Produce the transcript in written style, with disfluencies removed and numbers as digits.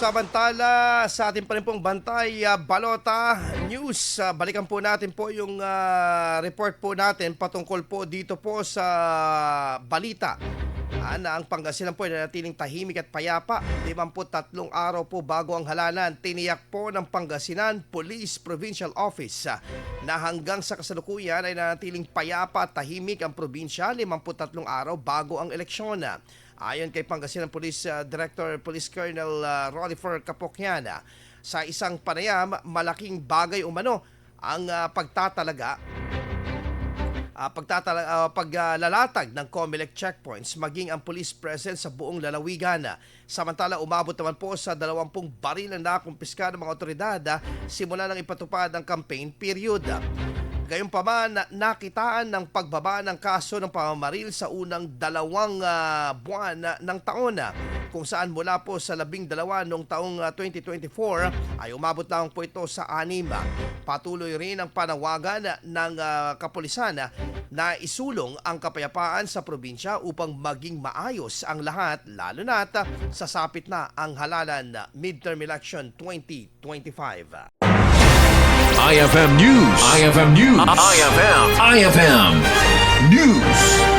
Samantala, sa ating pa rin pong bantay, Balota News, balikan po natin po yung report po natin patungkol po dito po sa balita na ang Pangasinan po ay nanatiling tahimik at payapa. 53 araw po bago ang halalan, tiniyak po ng Pangasinan Police Provincial Office na hanggang sa kasalukuyan ay nanatiling payapa at tahimik ang probinsya 53 araw bago ang eleksyon. Ayon kay Pangasinan Police Director Police Colonel Rolifer Capocchian, sa isang panayam, malaking bagay umano ang paglalatag ng COMELEC checkpoints maging ang police presence sa buong lalawigan. Samantala, umabot naman po sa 20 baril na nakumpiska ng mga otoridad simula ng ipatupad ang campaign period. Gayunpaman, nakitaan ng pagbaba ng kaso ng pamamaril sa unang 2 buwan ng taon, kung saan mula po sa 12 noong taong 2024 ay umabot lang po ito sa 6. Patuloy rin ang panawagan ng kapulisan na isulong ang kapayapaan sa probinsya upang maging maayos ang lahat, lalo na't sasapit na ang halalan midterm election 2025. IFM News. IFM News. IFM News.